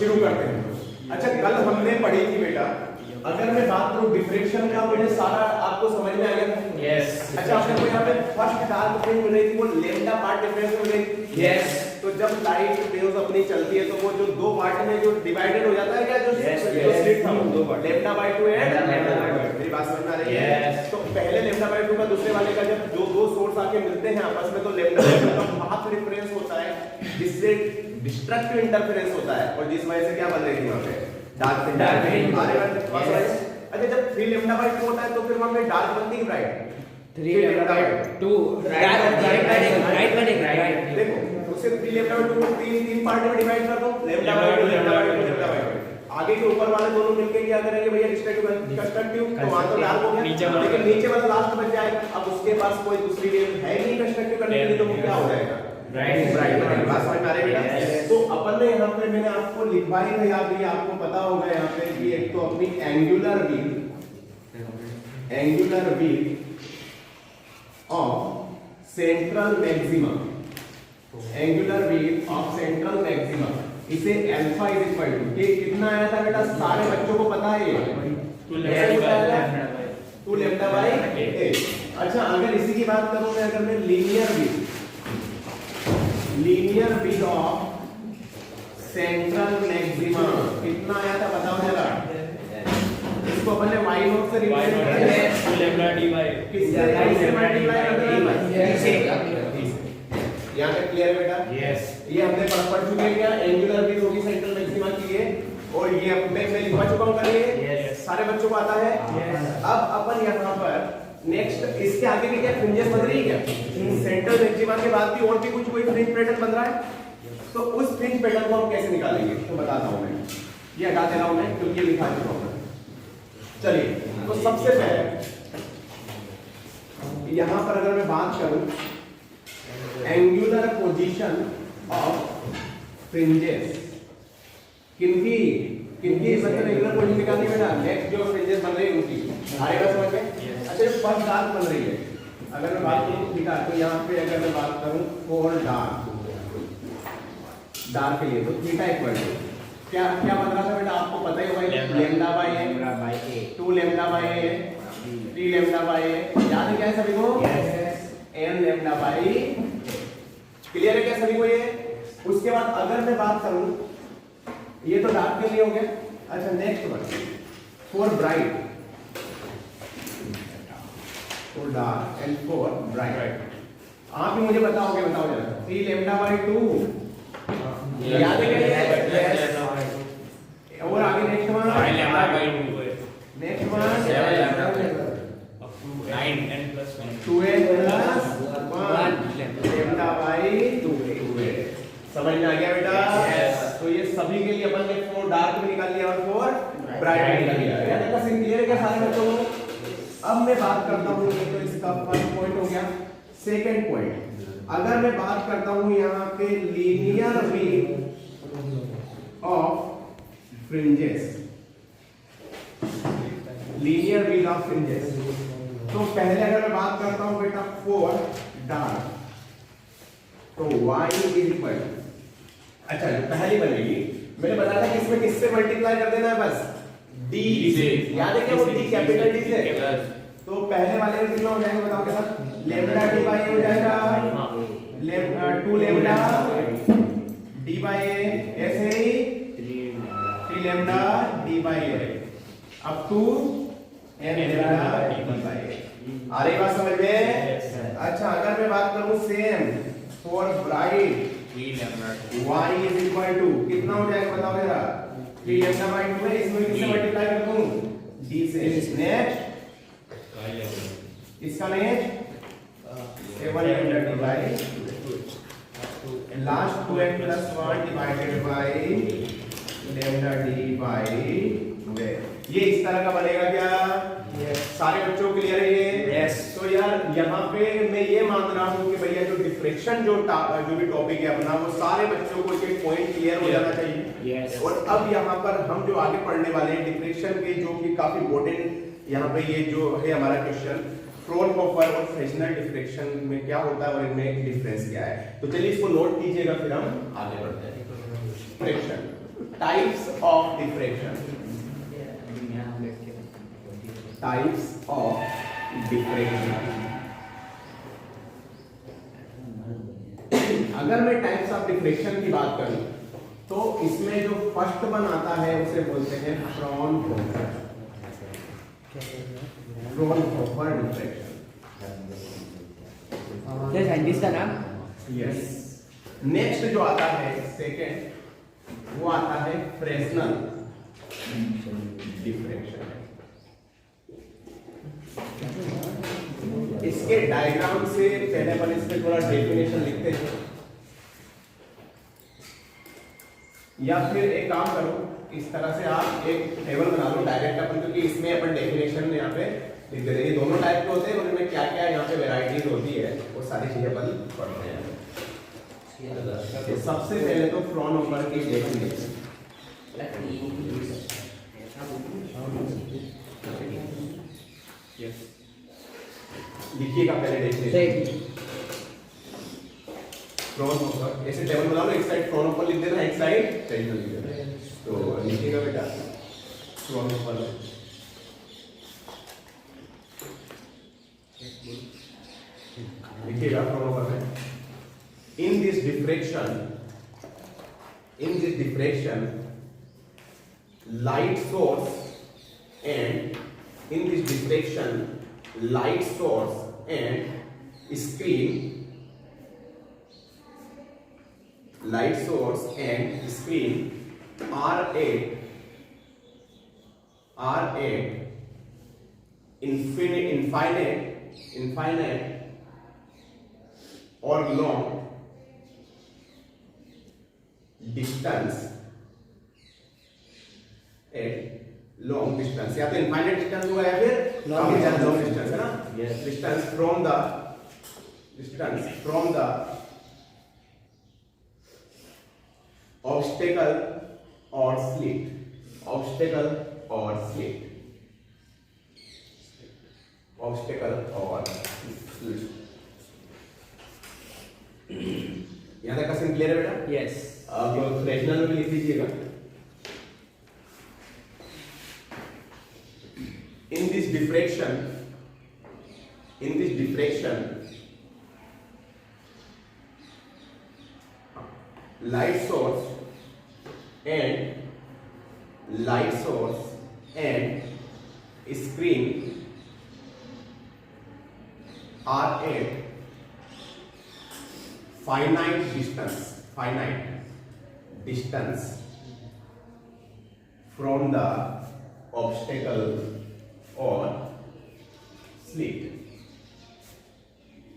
शुरू करते हैं। अच्छा, कल हमने पढ़ी थी बेटा, अगर मैं बात करूं डिफ्रेक्शन का, मुझे सारा आपको समझ में आ गया? यस। अच्छा, आपने को यहाँ पे फर्स्ट डार्क फ्रिंज मिल रही थी, वो लैम्डा पार्ट डिफरेंस मिल रही थी। यस। तो जब लाइट वेव्स अपनी चलती है तो वो जो दो पार्ट में जो डिवाइडेड हो जाता है क्या, जो स्प्लिट था वो दो part, lambda by 2 and lambda by 2। मेरी बात समझ में आ रही है? तो पहले लैम्डा बाय 2 का दूसरे वाले का जब जो दो सोर्स आके मिलते हैं आपस में, तो लैम्डा बाय 2 का पाथ डिफरेंस होता है, जिससे डिस्ट्रक्टिव इंटरफेरेंस होता है, और जिस वजह से क्या बन रही थी वहां पे डार्क फ्रिंज। अच्छा, जब 3 लैम्डा बाय 2 होता है तो फिर वहां पे डार्क बनती है ब्राइट 3 लैम्डा बाय 2 राइट बनेगा राइट। देखो, उसे 3 लैम्डा बाय 2 को तीन पार्ट में डिवाइड कर दो, lambda by 2 lambda by 2 lambda by 2। आगे के ऊपर वाले दोनों मिलके क्या करेंगे भैया, कंस्ट्रक्टिव, तो वहां तो डार्क हो गया, लेकिन नीचे वाला लास्ट बच जाएगा। अब उसके पास कोई दूसरी वेव है नहीं कंस्ट्रक्टिव करने के लिए, तो वो क्या हो जाएगा, ब्राइट बनेगा। बात समझ में आ रही है बेटा? तो अपन ने यहाँ पे मैंने आपको लिखवाई है, याद ये आपको पता होगा यहाँ पे कि एक तो अपनी angular wheel of central maxima, angular wheel of central maxima, इसे अल्फा इज इक्वल टू, ये कितना आया था बेटा, सारे बच्चों को पता है ये 2 लैम्डा बाय 8। अच्छा, अगर इसी की बात करूं मैं, अगर मैं linear wheel of central maxima, कितना आया था बताओ जरा। इसको अपन ने y नॉट से रिप्लेस कर दिया, 2 लैम्डा डी बाय किससे मल्टीप्लाई कर दिया, यहाँ पे क्लियर है बेटा? यस। ये हमने पढ़ चुके हैं क्या, एंगुलर व्हील होगी सेंट्रल मैक्सिमा की ये, और ये मैं लिखवा चुका हूं कल, ये सारे बच्चों को आता है। अब अपन यहाँ पर नेक्स्ट इसके आगे की क्या फ्रिंजेस बन रही है क्या, सेंट्रल मैक्सिमा के बाद भी और भी कुछ कोई फ्रिंज पैटर्न बन रहा है, तो उस फ्रिंज पैटर्न को हम कैसे निकालेंगे, तो बताता हूं मैं, ये हटा दे रहा हूं मैं क्योंकि ये लिखा चुका हूं। चलिए, तो सबसे पहले यहां पर अगर मैं बात करूं एंगुलर पोजीशन ऑफ फ्रिंजेस, किनकी मतलब एंगुलर पोजीशन निकालनी बेटा, नेक्स्ट जो फ्रिंजेस बन रही है उनकी, आएगा समझ में? अच्छा, जो फर्स्ट डार्क बन रही है, अगर मैं बात करूं थीटा, तो यहाँ पे अगर मैं बात करूं फोर डार्क के लिए, तो थीटा इक्वल टू क्या बन रहा था बेटा, आपको पता ही होगा, lambda by 8, 2 lambda by 8, 3 lambda by 8, याद है क्या है सभी को? n लैम्डा बाय, क्लियर है क्या सभी को ये? उसके बाद अगर मैं बात करूं, ये तो डार्क के लिए हो गया। अच्छा, next one for bright, for dark and for bright, आप ही मुझे बताओगे, बताओ जरा, 3 लैम्डा बाय 2, याद है क्या? और आगे नेक्स्ट वन 5 लैम्डा बाय 2 है, next one 7 lambda by 9 n plus 1 2n plus 1 lambda by 2 है। समझ में आ गया बेटा? तो ये सभी के लिए अपन ने 4 डार्क में निकाल लिया और 4 ब्राइट में निकाल लिया। यानी का सीन क्लियर है क्या सारे बच्चों को? अब मैं बात करता हूं, ये तो इसका फर्स्ट पॉइंट हो गया। सेकंड पॉइंट, अगर मैं बात करता हूं यहाँ पे linear wheel of fringes, linear wheel of fringes, तो पहले अगर मैं बात करता हूं बेटा 4 डार्क, तो y इज इक्वल, अच्छा पहली बनेगी, मैंने बताया था कि इसमें किससे मल्टीप्लाई कर देना है, बस d से, याद है क्या वो d कैपिटल D से, तो पहले वाले में कितना हो जाएगा बताओ क्या, लैम्डा d बाय हो जाएगा 2 लैम्डा d बाय ऐसे ही 3 lambda d by up to n lambda d by. आ रही बात समझ में? अच्छा, अगर मैं बात करूं same for bright, 3 lambda y is equal to कितना हो जाएगा बताओ जरा, 3 लैम्डा बाय 2 है, इसमें किससे मल्टीप्लाई कर दूं, d से। नेक्स्ट इसका next 7 lambda d by last 2n plus 1 divided by lambda d by 2। ये इस तरह का बनेगा क्या? सारे बच्चों को क्लियर है ये? यस। तो यार यहाँ पे मैं ये मान रहा हूँ कि भैया जो डिफ्रेक्शन जो भी टॉपिक है अपना, वो सारे बच्चों को ये पॉइंट क्लियर हो जाना चाहिए। यस। और अब यहाँ पर हम जो आगे पढ़ने वाले हैं डिफ्रेक्शन के, जो कि काफी इंपॉर्टेंट यहाँ पे ये जो है हमारा क्वेश्चन, फ्रोनहोफर और फ्रेस्नेल डिफ्रेक्शन में क्या होता है और इनमें डिफरेंस क्या है। तो चलिए इसको नोट कीजिएगा, फिर हम आगे बढ़ते हैं। Diffraction types of diffraction, types of diffraction. अगर मैं टाइप्स ऑफ डिफ्रेक्शन की बात करूं तो इसमें जो फर्स्ट वन आता है उसे बोलते हैं फ्रॉनहोफर, फ्रॉनहोफर डिफ्रेक्शन। क्या साइंटिस्ट का नाम? यस। नेक्स्ट जो आता है सेकंड, वो आता है फ्रेस्नल डिफ्रेक्शन। इसके डायग्राम से पहले अपन इसमें थोड़ा डेफिनेशन लिखते हैं, या फिर एक काम करो, इस तरह से आप एक टेबल बना लो डायरेक्ट अपन, क्योंकि इसमें अपन डेफिनेशन यहाँ पे लिख देते हैं। ये दोनों टाइप के होते हैं, उनमें क्या क्या यहाँ पे वैरायटीज होती है वो सारी चीजें अपन पढ़ते हैं। तो सबसे पहले तो फ्रॉनहोफर की डेफिनेशन, लिखिएगा पहले डेफिनेशन। फ्रॉनहोफर, ऐसे टेबल बना लो, एक साइड फ्रॉनहोफर लिख देना, एक साइड फ्रेस्नल लिख देना। तो लिखिएगा बेटा फ्रॉनहोफर, लिखिएगा फ्रॉनहोफर में, in this diffraction light source and screen are at infinite or long distance, या तो इनफाइनाइट डिस्टेंस होगा या फिर काफी ज्यादा लॉन्ग डिस्टेंस, है ना? Distance from the obstacle or slit, यहाँ तक का सीन क्लियर है बेटा? यस। अब फ्रेस्नल में भी लिख दीजिएगा, in this diffraction light source and screen are at finite distance from the obstacle or slit।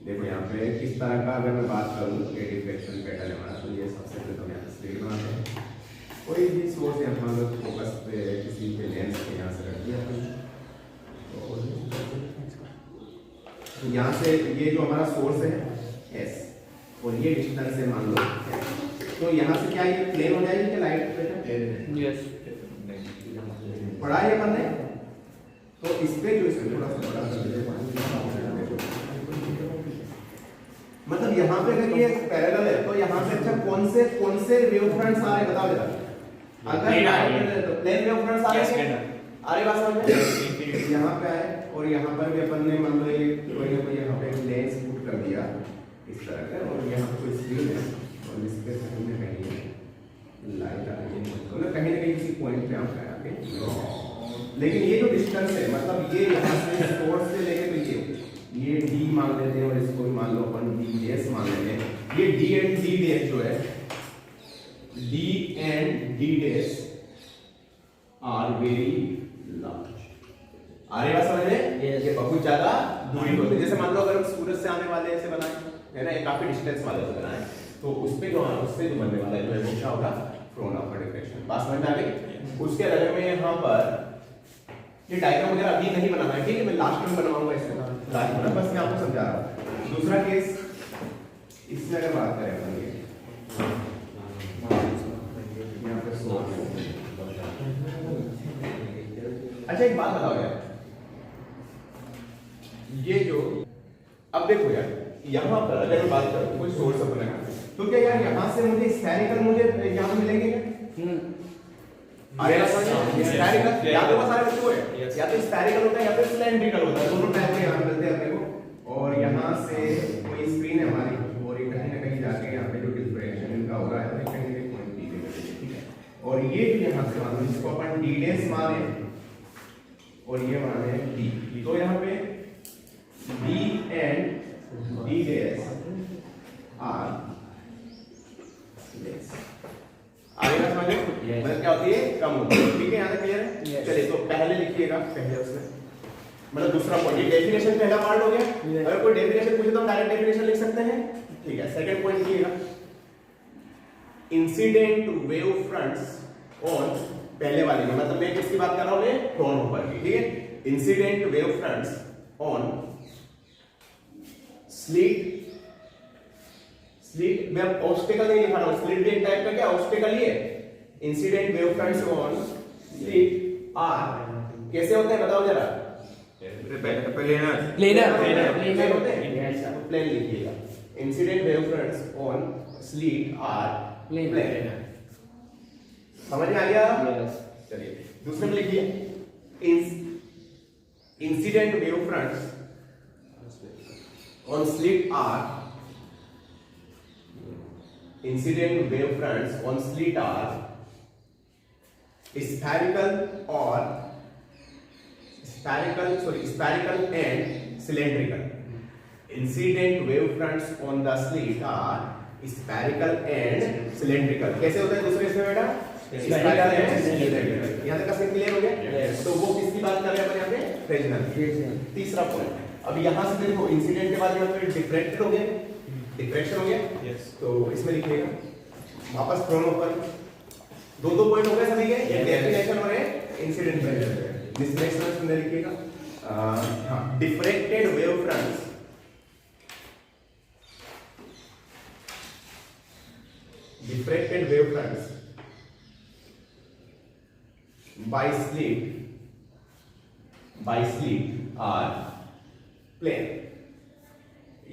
देखो यहाँ पे किस तरह का अगर मैं बात करूँ कि डिफ्रेक्शन पैटर्न हमारा, तो ये सबसे पहले तो यहाँ से स्लिट बनाते हैं, कोई भी सोर्स है हम लोग फोकस पे किसी पे लेंस पे यहाँ से रख दिया, तो यहाँ से ये जो हमारा सोर्स है S और ये डिस्टेंस है मान लो, तो यहाँ से क्या ये प्लेन हो जाएगी क्या लाइट बेटा? यस। पढ़ा है अपन ने, तो इस पे जो इसमें थोड़ा सा बड़ा कर देते हैं, मतलब यहाँ पे अगर ये पैरेलल है तो यहाँ पे अच्छा कौन से वेव फ्रंट्स आ रहे बताओ जरा। अगर प्लेन वेव फ्रंट्स आ रहे हैं, आ रही बात समझ में? यहाँ पे आए और यहाँ पर भी अपन ने मान लो ये कोई ना कोई यहाँ पे लेंस पुट कर दिया इस तरह का, और यहाँ पे कोई स्क्रीन है और इसके कहीं ना कहीं लाइट आ रही है, तो ना कहीं किसी पॉइंट पे आप आके, लेकिन ये जो डिस्टेंस है मतलब ये यहाँ से सोर्स से लेके तो ये D मान लेते हैं और इसको मान लो अपन D डैश मान लेते हैं। ये D एंड D डैश जो है, D and D dash are very large. आरे बात समझ में? ये बहुत ज्यादा दूरी होती है। जैसे मान लो अगर सूरज से आने वाले ऐसे बनाए है ना, ये काफी डिस्टेंस वाले से बनाए, तो उससे जो बनने वाला है जो हमेशा होगा फ्रॉनहोफर डिफ्रेक्शन। बात समझ में आ गई? उसके अलावा में यहाँ पर ये डायग्राम वगैरह अभी नहीं बनाना है, ठीक है, मैं लास्ट में बनवाऊंगा इसमें, लास्ट में बस मैं आपको समझा रहा हूँ। दूसरा केस इसमें अगर बात करें अपन ये यहाँ पे सोर्स, अच्छा एक बात बताओ यार, ये जो अब देखो यार यहाँ पर अगर मैं बात करूँ कोई सोर्स अपन है, तो क्या यार यहाँ से मुझे स्फेरिकल मुझे यहाँ पे मिलेंगे क्या? स्फेरिकल याद होगा सारे बच्चों को, या तो स्फेरिकल होता है या फिर सिलेंड्रिकल होता है, दोनों टाइप के यहाँ मिलते हैं अपने को। और यहाँ से कोई स्क्रीन है हमारी, और ये कहीं ना कहीं जाके यहाँ पे जो डिफरेंशिएशन इनका हो रहा है कहीं ना कहीं पॉइंट डी पे, ठीक है। और ये जो यहाँ से मानो इसको अपन डी डैश माने और ये माने डी, तो यहाँ पे D and D dash R आगे का समझ लो, मतलब क्या होती है, कम होती है, ठीक है। यहाँ तक क्लियर है? चलिए तो पहले लिखिएगा, पहले उसमें मतलब दूसरा पॉइंट, ये डेफिनेशन पहला पार्ट हो गया। अगर कोई डेफिनेशन पूछे तो हम डायरेक्ट डेफिनेशन लिख सकते हैं, ठीक है। सेकंड पॉइंट लिखिएगा, इंसिडेंट वेव फ्रंट्स ऑन, पहले वाले में मतलब मैं किसकी बात कर रहा हूं, मैं फ्रॉनहोफर की, ठीक है। Incident wave fronts on slit, slit मैं ऑब्स्टेकल नहीं लिखा रहा हूं, स्लिट भी एक टाइप का क्या ऑब्स्टेकल ही है। Incident wave fronts on slit are कैसे होते हैं बताओ जरा, प्लेनर होते हैं, प्लेन लिखिएगा। Incident wave fronts on slit are planar, समझ में आ गया? चलिए दूसरे में लिखिए, incident wave fronts on slit are, incident wave fronts on slit are spherical or spherical and cylindrical. Incident wave fronts on the slit are spherical and cylindrical. कैसे होता है दूसरे इसमें बेटा? Spherical and cylindrical. यहाँ तक का क्लियर हो गया? तो वो किसकी बात कर रहे हैं अपन यहाँ पे? फ्रेजनल। तीसरा पॉइंट, अब यहाँ से देखो इंसिडेंट के बाद यहाँ पे डिफ्रेक्टेड हो गया, डिफ्रेक्शन हो गया, तो इसमें लिखिएगा वापस फ्रॉनहोफर, दो पॉइंट हो गए सभी के, एक डेफिनेशन और एक इंसिडेंट में। डिस्प्लेसमेंट में लिखिएगा, हां diffracted wave fronts, diffracted wave fronts by slit are plane.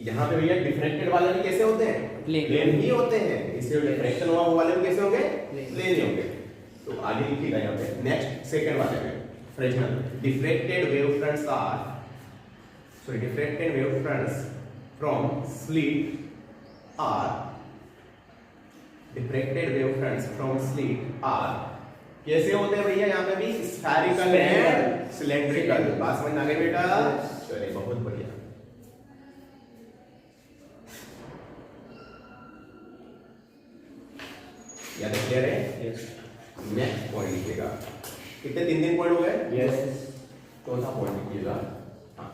यहां पे भैया डिफ्रेक्टेड वाले भी कैसे होते हैं? प्लेन ही होते हैं, इससे डिफ्रेक्शन हुआ वो वाले भी कैसे होंगे? प्लेन ही होंगे। तो आगे लिखिएगा यहाँ पे नेक्स्ट सेकंड वाले में Fresnel, diffracted wave fronts are, sorry diffracted wave fronts from slit are, diffracted wave fronts from slit are कैसे होते हैं भैया? यहाँ पे भी स्फेरिकल एंड सिलेंड्रिकल। बात समझ में आ गई बेटा? चलिए बहुत बढ़िया। याद क्लियर है? नेक्स्ट पॉइंट लिखिएगा, कितने तीन पॉइंट हो गए? यस। चौथा पॉइंट लिखिएगा, हाँ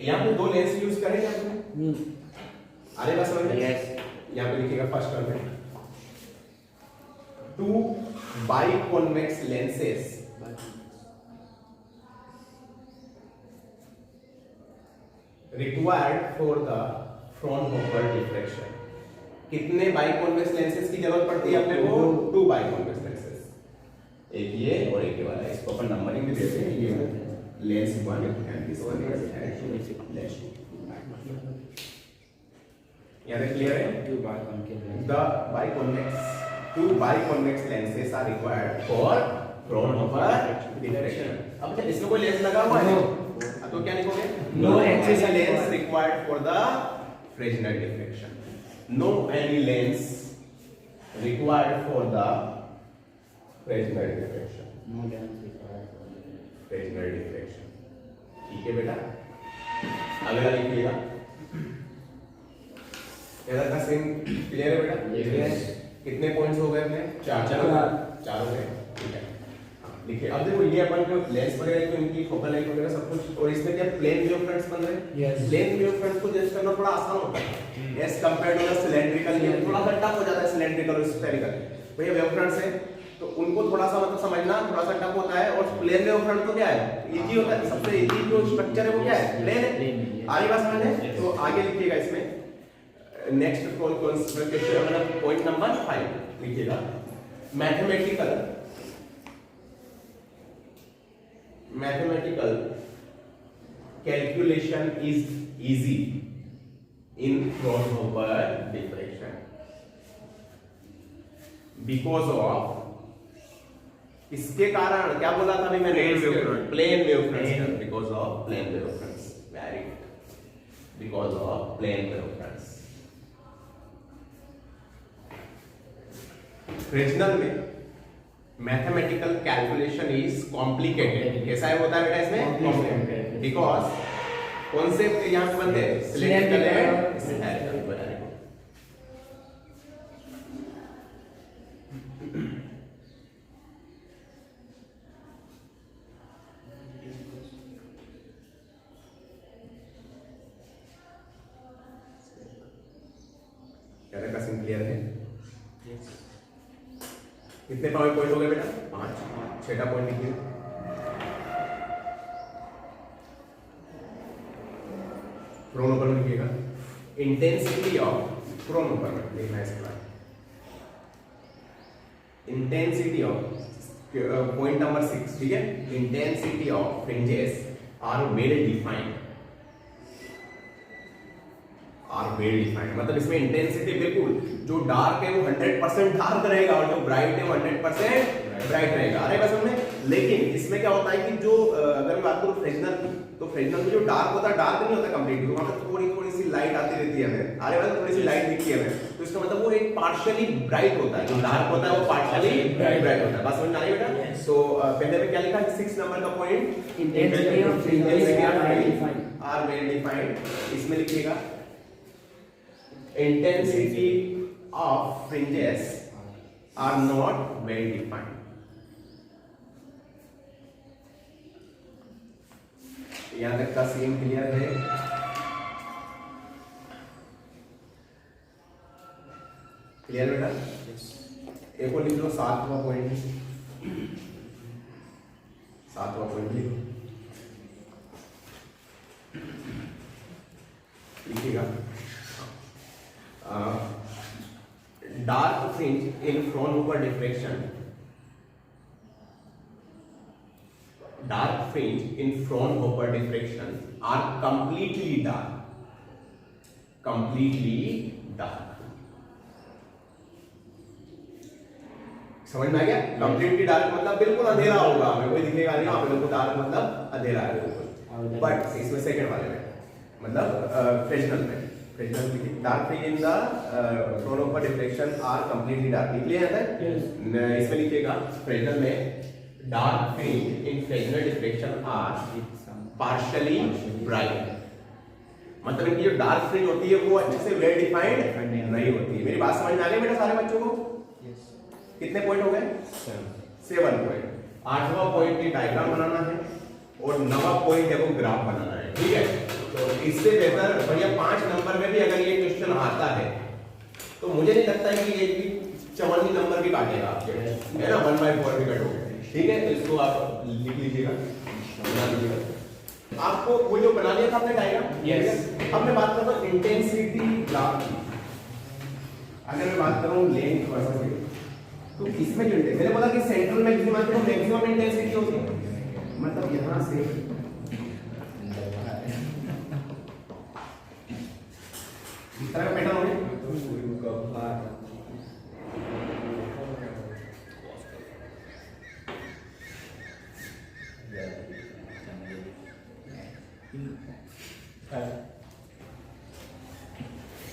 यहाँ पे दो लेंस यूज करेंगे आपने, अरे बस समझ में? यस। यहाँ पे लिखिएगा फर्स्ट टर्म में, two biconvex lenses required for the Fraunhofer diffraction। कितने बाइकॉन्वेक्स लेंसेस की जरूरत पड़ती है अपने को? टू बाइकॉन्वेक्स लेंसेस, एक ये और एक ये वाला। इसको अपन नंबरिंग भी देते हैं, ये lens 1 and this one is lens 2। यहाँ तक क्लियर है? Two biconvex lenses are required for Fraunhofer diffraction। अब क्या इसमें कोई लेंस लगा हुआ है? तो क्या लिखोगे? No axis lens required for the Fresnel diffraction. No any lens required for the Fresnel diffraction। No lens required for the Fresnel diffraction। ठीक है बेटा, अगला लिखिएगा। इधर का सीन क्लियर है बेटा? यस। कितने पॉइंट्स हो गए अपने? चार हो गए, ठीक है। देखिए अब देखो ये अपन जो लेंस वगैरह तो इनकी फोकल लाइन वगैरह सब कुछ, और इसमें क्या प्लेन वेव फ्रंट्स बन रहे हैं। यस। प्लेन वेव फ्रंट्स को जज करना थोड़ा आसान होता है as compared to the cylindrical, ये थोड़ा सा टफ हो जाता है सिलेंड्रिकल और स्फेरिकल। भैया वेव फ्रंट्स है तो उनको थोड़ा सा मतलब समझना थोड़ा सा टफ होता है, और प्लेन वेव फ्रंट तो क्या है? इजी होता है, सबसे इजी जो स्ट्रक्चर है वो क्या है? प्लेन है। आगे बात समझ में? तो आगे लिखिएगा इसमें नेक्स्ट क्वेश्चन पॉइंट नंबर 5 लिखिएगा, mathematical calculation is easy in Fraunhofer diffraction because of, इसके कारण क्या बोला था अभी मैंने? Plane wave front. Plane wave front, because of plane wave fronts. Very good, because of plane wave fronts. Fresnel में mathematical calculation is complicated. कैसा है होता है बेटा इसमें? बिकॉज कॉन्सेप्ट यहाँ पे बनते हैं सिलेंड्रिकल एंड स्फेरिकल। क्लियर है? कितने पॉइंट हो गए बेटा? 5। छठा पॉइंट लिखिए। क्रोनोपर में लिखिएगा इंटेंसिटी ऑफ, क्रोनोपर में लिखना है इसका इंटेंसिटी ऑफ, पॉइंट नंबर 6, ठीक है? Intensity of fringes are well defined, मतलब इसमें इंटेंसिटी बिल्कुल जो डार्क है वो 100% डार्क रहेगा और जो ब्राइट है वो 100% ब्राइट रहेगा। अरे बस हमने, लेकिन इसमें क्या होता है कि जो अगर मैं बात करूं फ्रेस्नेल की, तो फ्रेस्नेल में जो डार्क होता है, डार्क नहीं होता कंप्लीटली, वहां पे थोड़ी थोड़ी सी लाइट आती रहती है हमें। अरे बस थोड़ी सी लाइट दिखती है हमें, तो इसका मतलब वो एक पार्शियली ब्राइट होता है। जो डार्क होता है वो पार्शियली ब्राइट होता है। बात समझ में आ रही है बेटा? तो पहले में क्या लिखा है 6 नंबर का point? Intensity of fringes are well defined. इसमें लिखिएगा intensity of fringes are not well defined. यहां तक का सीन क्लियर है? क्लियर बेटा? एक और लिख लो 7वां पॉइंट, 7वां पॉइंट लिखिएगा dark fringe in Fraunhofer diffraction, dark fringe in Fraunhofer diffraction are completely dark, completely dark। समझ में आ गया? completely dark मतलब बिल्कुल अंधेरा होगा, हमें कोई दिखेगा नहीं। आप बिल्कुल dark मतलब अंधेरा है बिल्कुल। बट इसमें सेकंड वाले में मतलब फ्रेस्नेल में, dark fringe in the Fraunhofer diffraction are completely dark. निकले यहाँ तक? इसमें लिखिएगा फ्रेस्नेल में dark fringe in Fresnel diffraction are partially bright, मतलब इनकी जो डार्क फ्रिंज होती है वो अच्छे से वेल डिफाइंड नहीं होती है। मेरी बात समझ में आ गई बेटा सारे बच्चों को? कितने पॉइंट हो गए? 7 पॉइंट। 8वां पॉइंट की डायग्राम बनाना है और 9वां पॉइंट देखो ग्राफ बनाना है, ठीक है? तो इससे बेहतर भैया 5 नंबर में भी अगर ये क्वेश्चन आता है तो मुझे नहीं लगता है कि ये भी 54 नंबर भी काटेगा आपके, है ना? 1/4 भी कटोगे, ठीक है? तो इसको आप लिख लीजिएगा, बना लीजिएगा। आपको वो जो बना लिया था आपने डायग्राम, यस। अब मैं बात करता हूँ इंटेंसिटी ग्राफ की। अगर मैं बात करूँ लेंथ वर्सेस, तो इसमें जो मैंने बोला कि सेंट्रल मैक्सिमम इंटेंसिटी होती है, मतलब यहां से इस तरह का पैटर्न होगा।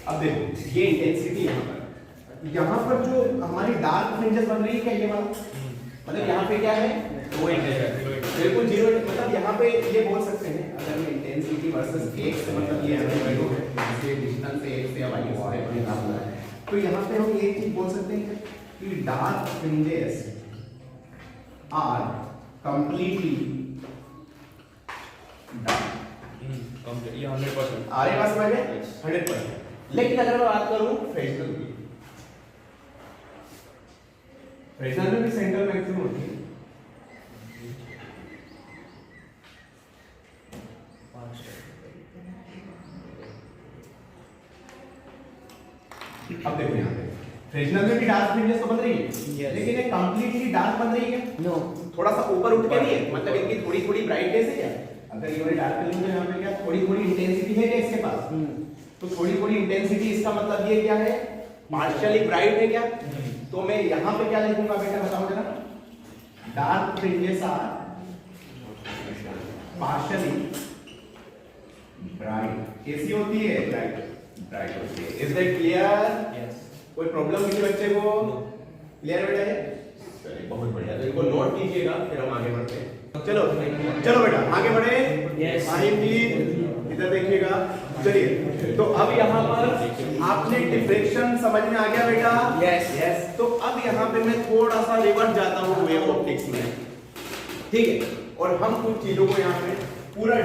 अब देखो ये इंटेंसिटी यहाँ पर जो हमारी डार्क फ्रिंजेस बन रही है, क्या ये वाला मतलब यहाँ पे क्या है? लो बिल्कुल 0, मतलब यहाँ पे ये बोल सकते हैं अगर मैं इंटेंसिटी वर्सेस एक से, मतलब ये वैल्यू है इसके डिस्टेंस से 1 से या y से निकालना है, तो यहाँ पे हम ये चीज बोल सकते हैं कि dark fringes are completely dark. ये 100%। आरे पास में 100%। लेकिन अगर मैं बात करूं फ्रेस्नेल की, फ्रेस्नेल में भी सेंट्रल मैक्सिमम होती है। अब देखो यहाँ पे फ्रेस्नेल में भी डार्क फ्रिंजेस तो बन रही है, लेकिन ये कंप्लीटली डार्क बन रही है नो, थोड़ा सा ऊपर उठ के नहीं है, मतलब इनकी थोड़ी थोड़ी ब्राइटनेस है क्या? अगर ये वाली डार्क फ्रिंज है यहाँ पे क्या थोड़ी थोड़ी इंटेंसिटी है क्या इसके पास? तो थोड़ी थोड़ी इंटेंसिटी, इसका मतलब ये क्या है? पार्शियली ब्राइट है क्या? तो मैं यहाँ पे क्या लिखूंगा बेटा, बताओ जरा? Dark fringes are partially bright. कैसी होती है? ब्राइट, ब्राइट होती है। Is that clear? Yes. कोई प्रॉब्लम किसी बच्चे को? क्लियर बेटा है? चलिए बहुत बढ़िया, तो इनको नोट कीजिएगा फिर हम आगे बढ़ते हैं। चलो चलो बेटा आगे बढ़े। Yes. प्लीज इधर देखिएगा। चलिए तो अब यहाँ पर आपने डिफ्रेक्शन समझ में आ गया बेटा? Yes. Yes. तो अब यहाँ पे मैं थोड़ा सा रिवर्स जाता हूँ वेव ऑप्टिक्स में, ठीक है? और हम कुछ चीजों को यहाँ पे पूरा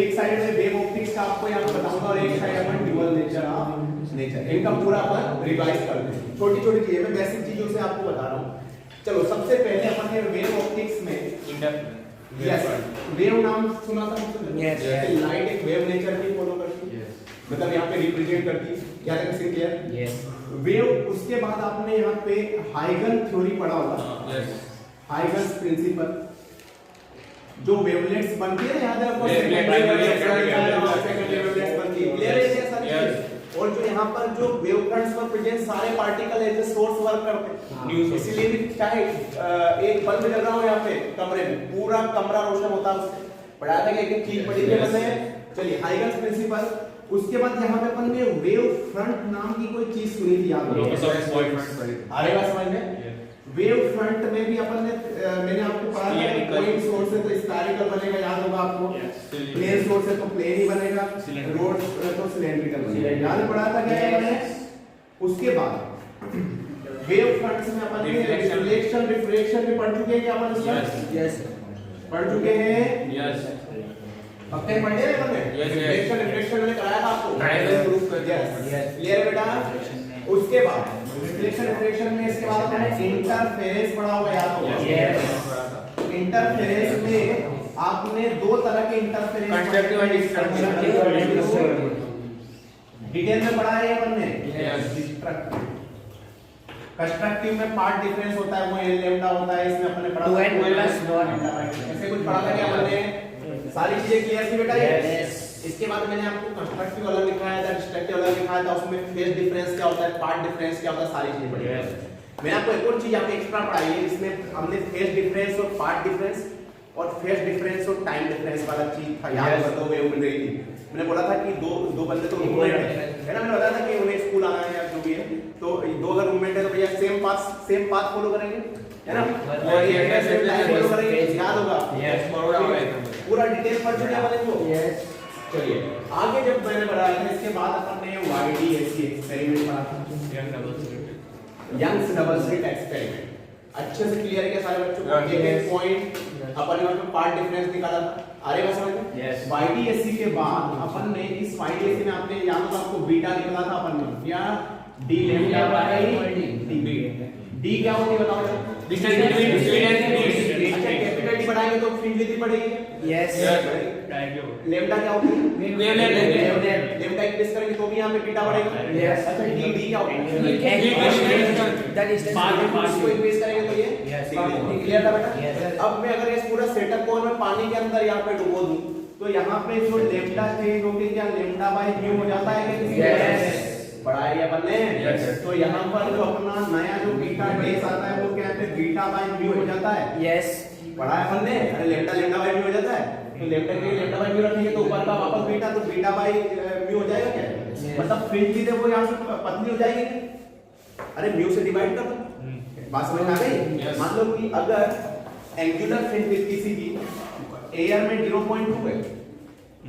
एक साइड में वेव ऑप्टिक्स का आपको यहाँ पे बताऊंगा और एक side upon dual nature of nature, इनका पूरा अपन रिवाइज करते हैं। छोटी छोटी चीजें मैं बेसिक चीजों से आपको बता रहा हूँ। चलो सबसे पहले अपन ये वेव ऑप्टिक्स में यस वेव नाम सुना था? Yes. लाइट एक वेव नेचर की फॉलो करती है, मतलब यहाँ पे रिप्रेजेंट करती है। क्या तक से क्लियर? Yes. वेव, उसके बाद आपने यहाँ पे हाइगन थ्योरी पढ़ा होगा। हाइगन्स प्रिंसिपल, जो वेवलेट्स बनती है ना, याद है आपको? सेकंड वेवलेट्स बनती है, क्लियर है ये सारी चीजें? और जो यहाँ पर जो वेवफ्रंट्स पर प्रेजेंट सारे particle as a source work करते हैं, इसीलिए भी चाहे एक बल्ब जल रहा हो यहाँ पे कमरे में, पूरा कमरा रोशन होता है उससे। पढ़ाया था कि एक चीज पढ़ी थी मैंने। चलिए हाइगन्स प्रिंसिपल, उसके बाद यहाँ पे अपन ने वेव फ्रंट नाम की कोई चीज सुनी थी, याद हो? आएगा समझ में? वेव फ्रंट में भी अपन ने मैंने आपको पढ़ा था कि पॉइंट सोर्स है तो स्फेरिकल बनेगा, याद होगा आपको? प्लेन सोर्स है तो प्लेन ही बनेगा, रोड तो सिलेंड्रिकल बनेगा, याद पढ़ा था क्या मैंने? उसके बाद वेव फ्रंट्स में अपन ने रिफ्लेक्शन रिफ्रैक्शन भी पढ़ चुके हैं क्या अपन इसका? Yes. पढ़ चुके हैं? Yes. अब तक पढ़े हैं अपन ने? रिफ्लेक्शन रिफ्रैक्शन मैंने कराया था आपको, ट्रायंगल प्रूफ कर दिया। क्लियर बेटा? उसके बाद रिफ्लेक्शन रिफ्रैक्शन में इसके बाद आपने इंटरफेरेंस पढ़ा होगा, याद होगा? इंटरफेरेंस में आपने दो तरह के interference constructive and destructive detail में पढ़ा है अपन ने। Yes. कंस्ट्रक्टिव में पार्ट डिफरेंस होता है, वो एल लैम्डा होता है, इसमें अपन ने पढ़ा 2n plus 1 ऐसे कुछ पढ़ा था क्या अपन ने? सारी चीजें क्लियर थी बेटा ये? Yes. इसके बाद मैंने आपको कंस्ट्रक्टिव अलग लिखाया था, डिस्ट्रक्टिव अलग लिखाया था, उसमें फेज डिफरेंस क्या होता है, पार्ट डिफरेंस क्या होता है, सारी चीजें पढ़ी है। मैंने आपको एक और चीज यहाँ पे एक्स्ट्रा पढ़ाई है, इसमें हमने फेज डिफरेंस और पार्ट डिफरेंस और फेज डिफरेंस और टाइम डिफरेंस वाला चीज था, याद कर दो। वेव मिल रही थी, मैंने बोला था कि दो बंदे तो रूममेट है ना, मैंने बताया था कि उन्हें स्कूल आना है या जो भी है, तो दो अगर रूममेट है तो भैया सेम पाथ फॉलो करेंगे, है ना? और ये टाइम फॉलो करेंगे, याद होगा? पूरा डिटेल पढ़ चुके हैं अपन इसको। चलिए आगे जब मैंने बढ़ाया था, इसके बाद अपन ने YDSC एक्सपेरिमेंट पढ़ा था, यंग्स डबल स्लिट एक्सपेरिमेंट। अच्छे से क्लियर है क्या सारे बच्चों को? एक पॉइंट अपन ने पार्ट डिफरेंस निकाला था, आ रहा है समझ में? YDSC के बाद अपन ने इस YDSC में आपने याद होगा आपको बीटा निकला था अपन ने, या d लैम्डा बाय d क्या होती है बताओ? Distance between slit and D. अच्छा कैपिटल D बढ़ाएंगे तो फ्रिंज पड़ेगी। Yes. लैम्डा क्या होती है? वेवलेंथ। लैम्डा इंक्रीज करेंगे तो भी यहाँ पे बीटा बढ़ेगा। Yes. अच्छा डी क्या होता है? That is इसको इंक्रीज करेंगे तो ये Yes. क्लियर था बेटा? Yes. अब मैं अगर इस पूरा सेटअप को मैं पानी के अंदर यहाँ पे डुबो दूं तो यहाँ पे जो लैम्डा चेंज होके क्या लैम्डा बाय म्यू हो जाता है क्या? Yes. पढ़ाई है अपन ने। Yes. तो यहाँ पर जो अपना नया जो बीटा बेस आता है वो क्या है? बीटा बाय म्यू हो जाता है। Yes. पढ़ा है अपन ने? अरे लैम्डा बाय म्यू हो जाता है, तो लैम्डा के लैम्डा बाय म्यू रखेंगे तो ऊपर का वापस बीटा, तो बीटा बाय म्यू हो जाएगा क्या? मतलब फ्रिंज चीजें वो यहाँ से पतली हो जाएगी। अरे म्यू से डिवाइड कर दो, बात समझ में आ गई? मान लो कि अगर एंगुलर फ्रिंज किसी की एयर में 0.2 है,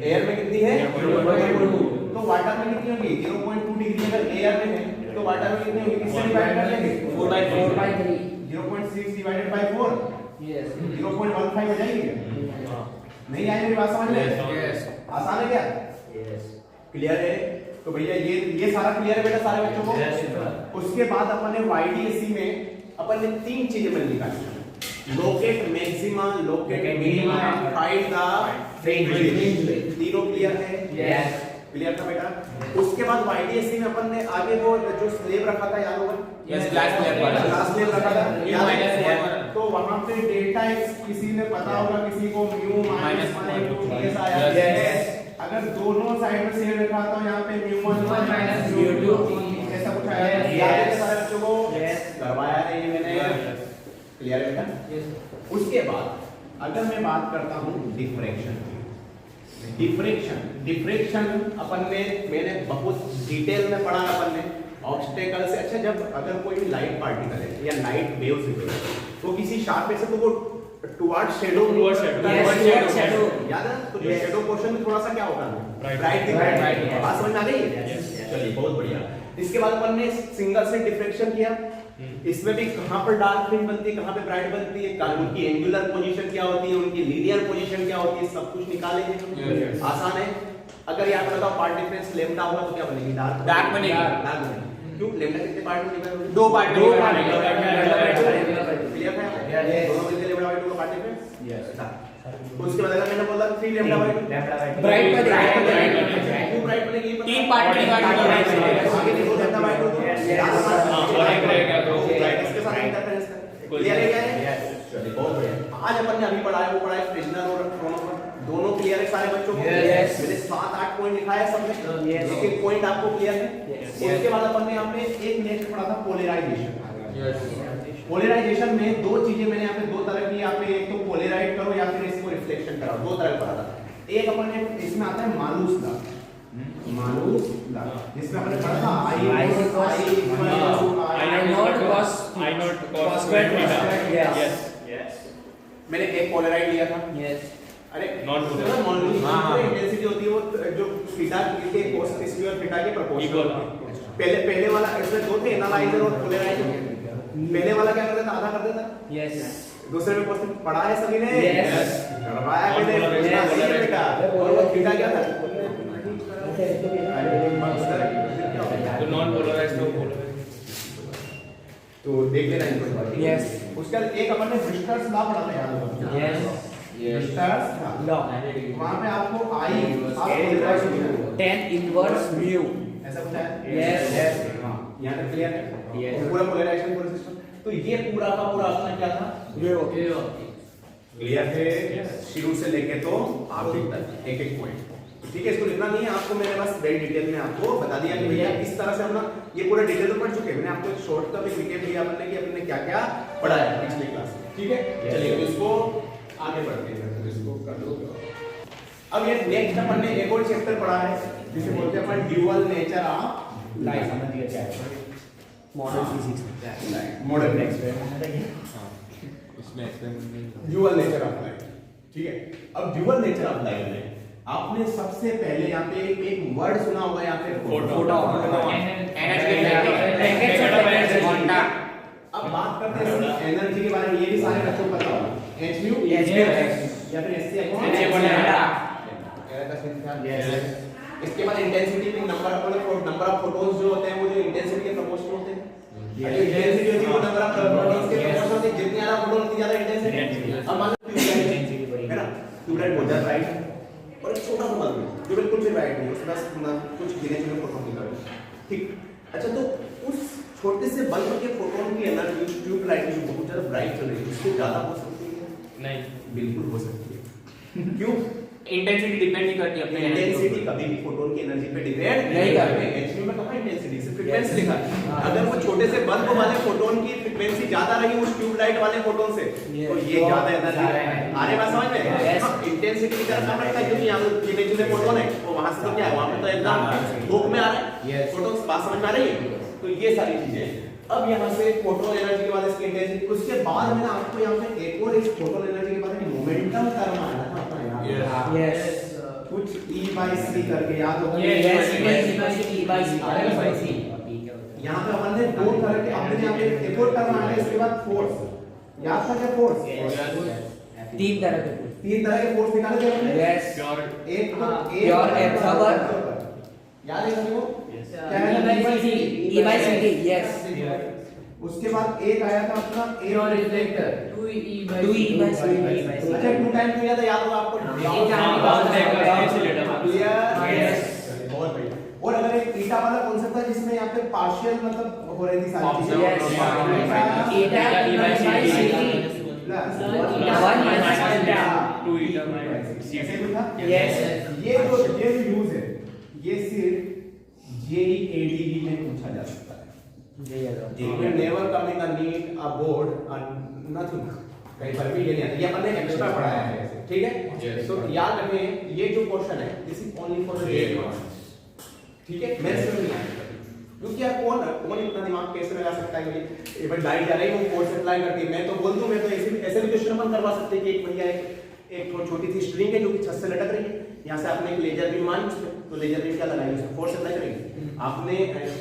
एयर में कितनी है? 0.2, तो वाटर में कितनी होगी? 0.2 डिग्री अगर एयर में है तो वाटर में कितनी होगी? किससे डिवाइड कर लेंगे? 4/3. 0.6 डिवाइडेड बाय 4 Yes. 0.15 हो जाएगी क्या? नहीं आई मेरी बात समझ में? आसान है क्या? Yes. क्लियर है? तो भैया ये सारा क्लियर है बेटा सारे बच्चों को? Yes. उसके बाद अपन ने YDSC में अपन ने तीन चीजें बन निकाली, locate maxima, locate minima, find the Fringe. तीनों क्लियर है? Yes. क्लियर था बेटा? उसके बाद YDSC में अपन ने आगे वो जो स्लेब रखा था, याद होगा? Yes, glass slab वाला। ग्लास स्लेब रखा था, Mu याद minus है? one। तो वहां पे डेल्टा x किसी ने पता होगा, किसी को म्यू माइनस ds आया। Yes. अगर दोनों साइड में सेम लिखा तो यहाँ पे μ1 माइनस mu2 ऐसा कुछ आया। Yes. याद है सारे बच्चों को? Yes. करवाया है ये मैंने। Yes. क्लियर है बेटा? Yes. उसके बाद अगर मैं बात करता हूँ डिफ्रैक्शन की, डिफ्रैक्शन अपन ने मैंने बहुत डिटेल में पढ़ा अपन ने ऑब्स्टेकल से। अच्छा, जब अगर कोई भी लाइट पार्टिकल है या लाइट वेव्स है तो किसी शार्प से तो वो टुवर्ड शैडो याद है, तो शैडो पोर्शन में थोड़ा सा क्या होता है, ब्राइट। बात समझ में आ गई? चलिए बहुत बढ़िया। इसके बाद अपन ने सिंगल से डिफ्रैक्शन किया, इसमें भी कहां पर डार्क फ्रिंज बनती है, कहां पे ब्राइट बनती है, उनकी एंगुलर पोजीशन क्या होती है, उनकी लीनियर पोजीशन क्या होती है, सब कुछ निकालेंगे। आसान है। अगर यहाँ पर बताओ पार्ट डिफरेंस लेम्डा होगा तो क्या बनेगी, डार्क बनेगी। क्यों? लेम्डा कितने पार्ट में डिवाइड होगी? 2 पार्ट में। क्लियर है? दोनों मिलकर लेम्डा बाय 2 का पार्ट डिफरेंस। यस। उसके बाद अगर मैंने बोला 3 लेम्डा बाय 2 ब्राइट बनेगी। क्यों ब्राइट बनेगी? 3 पार्ट में डिवाइड होगा। आगे देखो लेम्डा बाय 2 और एक रहेगा तो ब्राइटनेस के साथ इंटरफेरेंस है। क्लियर है क्या है? चलिए बहुत बढ़िया। आज अपन ने अभी पढ़ा है वो पढ़ा है फ्रिजनर और क्रोनोफर, दोनों क्लियर है सारे बच्चों को? मैंने 7-8 पॉइंट लिखा है सब में, एक-एक पॉइंट आपको क्लियर है। उसके बाद अपन ने यहाँ पे एक नेक्स्ट पढ़ा था पोलराइजेशन। पोलराइजेशन में 2 चीजें मैंने यहाँ पे 2 तरह की, यहाँ पे एक तो पोलराइज करो या फिर इसको रिफ्लेक्शन कराओ, 2 तरह पढ़ा था। एक अपन ने इसमें आता है मालूस लॉ, जिसमें हमने पढ़ा था I not cos square theta. Yes, मैंने एक पोलराइड लिया था। यस, अरे नॉट पोलराइड, हां इंटेंसिटी होती है वो जो थीटा के cos स्क्वायर थीटा के प्रोपोर्शनल। पहले वाला इसमें 2 थे, एनालाइजर और पोलराइजर। पहले वाला क्या करता था, आधा कर देता। यस। दूसरे में क्वेश्चन पढ़ा है सभी ने? यस, करवाया मैंने, बेटा। और वो थीटा क्या था? तो नॉन पोलराइज्ड तो पोलराइज्ड, तो देख लेना इनको। यस। उसका एक अपन ने ब्रिस्टर्स लॉ पढ़ा था, याद होगा? Yes, ब्रिस्टर्स law. वहां पे आपको आई tan इनवर्स म्यू ऐसा कुछ है। यस, हां, यहां तक क्लियर है? यस। पूरा पोलराइजेशन पूरा सिस्टम, तो ये पूरा का पूरा अपना क्या था, क्लियर है? शुरू से लेके तो आखिर तक एक-एक पॉइंट, ठीक है? इसको लिखना नहीं है आपको, मैंने बस वेरी डिटेल में आपको बता दिया कि भैया इस तरह से हम ना ये पूरा डिटेल में पढ़ चुके हैं। मैंने आपको एक शॉर्ट का भी रिकैप दिया हमने कि अपने क्या-क्या पढ़ा है पिछली क्लास में, ठीक है? चलिए इसको आगे बढ़ते हैं, तो इसको कर दो। अब ये नेक्स्ट अपन ने एक और चैप्टर पढ़ा है जिसे बोलते हैं अपन ड्यूअल नेचर ऑफ लाइट। समझिए क्या है? मॉडर्न फिजिक्स, मॉडर्न इसमें experiment dual nature of light, ठीक है? अब ड्यूअल नेचर ऑफ लाइट में आपने सबसे पहले यहाँ पे एक वर्ड सुना होगा, यहाँ पे फोटो। अब बात करते हैं एनर्जी के बारे में, ये भी सारे बच्चों को पता होगा, hν या फिर इसके बाद इंटेंसिटी भी नंबर ऑफ फोटॉन्स जो होते हैं वो जो इंटेंसिटी के प्रोपोर्शनल होते हैं। इंटेंसिटी होती है वो नंबर ऑफ फोटॉन्स के प्रोपोर्शनल होती है, जितनी ज्यादा फोटॉन उतनी ज्यादा इंटेंसिटी। अब मान लो ट्यूबलाइट है ना, ट्यूबलाइट बहुत ज्यादा ब्राइट है और एक छोटा सा बल्ब है जो बिल्कुल भी ब्राइट नहीं है, उसके पास कुछ गिने-चुने फोटॉन निकल रहे हैं, ठीक? अच्छा, तो उस छोटे से बल्ब के फोटॉन की एनर्जी ट्यूबलाइट जो बहुत ज्यादा ब्राइट चल रही है उससे ज्यादा हो सकती है? नहीं, बिल्कुल हो सकती है। क्यों? इंटेंसिटी डिपेंड नहीं करती अपने, इंटेंसिटी कभी भी फोटोन की एनर्जी पे डिपेंड नहीं करती है। hν में कहां इंटेंसिटी, सिर्फ फ्रीक्वेंसी लिखा है। अगर वो छोटे से बल्ब वाले फोटोन की फ्रीक्वेंसी ज्यादा रही उस ट्यूबलाइट वाले फोटोन से तो ये ज्यादा एनर्जी आ रही बात समझ में? इंटेंसिटी की तरफ कम रखता है क्योंकि यहां पे जितने फोटोन है वो वहां से तो क्या है, वहां पे तो एकदम धूप में आ रहा है फोटोन, बात समझ में आ रही है? तो ये सारी चीजें। अब यहाँ से फोटोन एनर्जी के बाद इसकी इंटेंसिटी, उसके बाद मैंने आपको यहाँ पे एक और इस फोटोन एनर्जी के बारे में मोमेंटम टर्म आया था अपना यहाँ। यस, कुछ E/c करके याद होगा? Yes, E/c। यहाँ पे हमने 2 तरह के, हमने यहाँ पे एक और टर्म आया, इसके बाद फोर्स, याद था क्या? फोर्स 3 तरह के फोर्स निकाले थे हमने। यस, एक तो प्योर एब्जॉर्बर, याद है सबको? क्या है? E/c। यस, उसके बाद एक आया था अपना प्योर रिफ्लेक्टर, 2E/c। अच्छा, 2 टाइम किया था, याद होगा आपको? बहुत बढ़िया। और अगर एक थीटा वाला कॉन्सेप्ट था जिसमें यहाँ पे पार्शियल मतलब हो रही थी सारी चीजें, थीटा ये जो यूज है ये सिर्फ JEE में पूछा जा सकता है। You will never come in a need a board and nothing. कहीं पर भी ये नहीं आता, ये अपन ने एक्स्ट्रा पढ़ाया है ऐसे, ठीक है। Yes. तो याद रखें ये जो क्वेश्चन है this is only for the, ठीक है, मैथ्स में नहीं आएगा क्योंकि यार कौन इतना दिमाग कैसे लगा सकता है कि भाई लाइट जा रही है वो फोर्स अप्लाई करती है। मैं तो बोल दूं, मैं तो ऐसे भी क्वेश्चन अपन करवा सकते हैं कि एक भैया एक छोटी सी स्ट्रिंग है जो कि छत से लटक रही है, यहाँ से आपने एक लेजर बीम मारी उसमें, तो लेजर बीम क्या लगाएंगे उसमें फोर्स अप्लाई करेंगे। आपने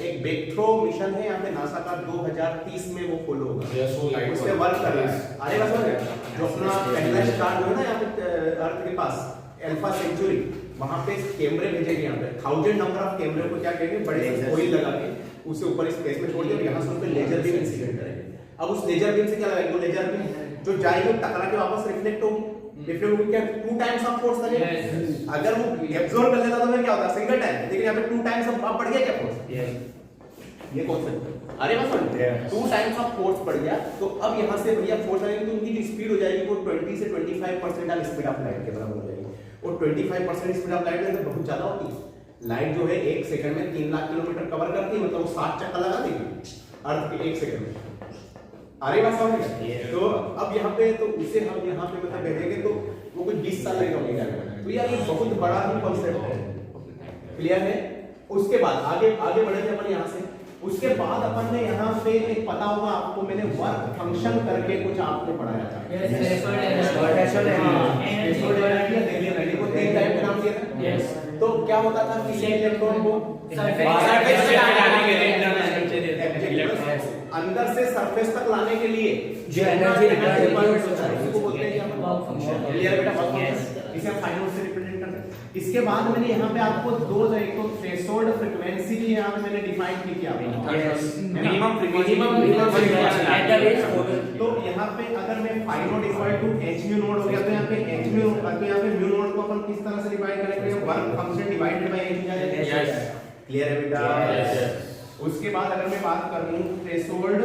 एक बेक थ्रो मिशन है यहाँ पे नासा का 2030 में वो फॉलो होगा, उससे वर्क कर रहा है। अरे बस हो गया, जो अपना पहला स्टार है ना यहाँ पे अर्थ के पास अल्फा सेंचुरी, वहां पे कैमरे भेजेंगे, यहाँ पे 1000 नंबर ऑफ कैमरे को क्या करेंगे बड़े से कोई लगा के उसे ऊपर स्पेस में छोड़ दिया, यहाँ से उन पे लेजर बीम इंसिडेंट करेंगे। अब उस लेजर बीम से क्या लगाएंगे, वो लेजर बीम जो जाएगी टकरा के वापस रिफ्लेक्ट होगी, रिफ्लेक्ट होगी क्या 2 टाइम्स ऑफ फोर्स लगेगा। अगर वो एब्जॉर्ब कर लेता तो फिर क्या होता सिंगल टाइम, लेकिन यहाँ पे 2 टाइम्स अब बढ़ गया क्या फोर्स, ये कॉन्सेप्ट है। अरे बस 2 टाइम्स ऑफ फोर्स बढ़ गया, तो अब यहाँ से भैया फोर्स लगेगी तो उनकी जो स्पीड हो जाएगी वो 20 से 25% ऑफ स्पीड ऑफ लाइट के बराबर हो जाएगी। और 25% स्पीड ऑफ लाइट में बहुत ज्यादा होती है। लाइट जो है 1 सेकंड में 3 लाख किलोमीटर कवर करती है, मतलब वो 7 चक्कर लगा देगी अर्थ के 1 सेकंड में। अरे बात समझ गए। तो अब यहाँ पे तो उसे हम यहाँ पे मतलब भेजेंगे तो वो कुछ 20 साल लगेगा उनके करने। तो यार ये बहुत बड़ा ही कॉन्सेप्ट है, क्लियर है। उसके बाद आगे बढ़ेंगे अपन यहाँ से। उसके बाद अपन ने यहाँ पे एक पता होगा आपको, मैंने वर्क फंक्शन करके कुछ आपको पढ़ाया था। को 3 टाइप का नाम दिया था। तो क्या होता था किसी इलेक्ट्रॉन को अंदर से सरफेस तक लाने के लिए जो एनर्जी रिक्वायर्ड होता है उसको बोलते हैं वर्क फंक्शन। क्लियर बेटा, वर्क फंक्शन इसे हम फाइनल से रिप्रेजेंट करते हैं। इसके बाद मैंने यहाँ पे आपको 2 एक तो थ्रेशोल्ड फ्रीक्वेंसी भी यहाँ पे मैंने डिफाइन की थी आपको, मिनिमम तो यहाँ पे अगर मैं phi not equal to h mu not हो गया तो यहाँ पे h म्यू तो यहाँ पे म्यू नोट को अपन किस तरह से डिवाइड करेंगे, work function divided by h जाएगा। क्लियर है बेटा। उसके बाद अगर मैं बात करूं थ्रेशोल्ड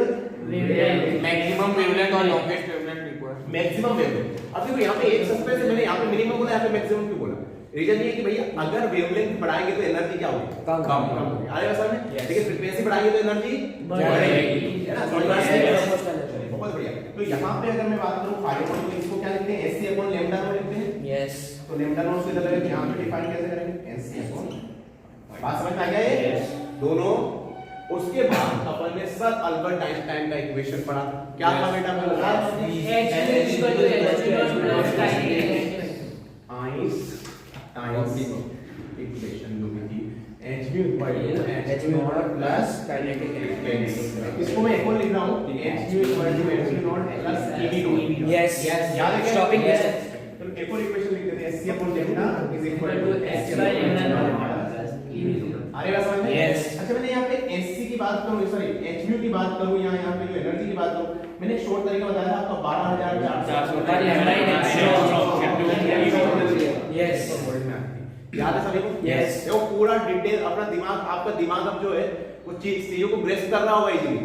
मैक्सिमम वेवलेंथ और longest wavelength required, maximum wavelength. अब देखो यहाँ पे एक सबसे मैंने यहाँ पे मिनिमम बोला, यहाँ पे मैक्सिमम क्यों बोला, रीजन ये है कि भैया अगर वेवलेंथ बढ़ाएंगे तो एनर्जी क्या होगी, कम होगी। अरे वैसा में लेकिन फ्रीक्वेंसी बढ़ाएंगे तो एनर्जी बढ़ेगी, है ना। बहुत बढ़िया। तो यहाँ पे अगर मैं बात करूं फाई नोट तो इसको क्या लिखते हैं, एससी अपॉन लैम्डा नोट लिखते हैं। यस, तो लैम्डा नोट से इधर लगे, यहाँ पे डिफाइन कैसे करेंगे, एससी अपॉन, बात समझ में आ गया ये दोनों। उसके बाद अपन ने सर अल्बर्ट आइंस्टाइन का इक्वेशन पढ़ा, क्या था बेटा, इक्वेशन जो थी h mu equal to h mu not plus kinetic energy. इसको मैं एक और लिख रहा हूं, h mu equal to h mu not plus ev not. Yes, याद है स्टॉपिंग कैसे, तो एक और इक्वेशन लिख देते हैं, sc upon lambda is equal to h by lambda not plus ev not. अरे बात समझ में। यस। अच्छा मैंने यहाँ पे sc की बात करूं, सॉरी h mu की बात करूं, यहाँ पे जो एनर्जी की बात करूं, मैंने एक शॉर्ट तरीका बताया था आपको 12400। यस, याद है सभी को। यस, देखो पूरा डिटेल अपना दिमाग, आपका दिमाग अब जो है वो चीजों को ग्रेस्प कर रहा होगा इजीली।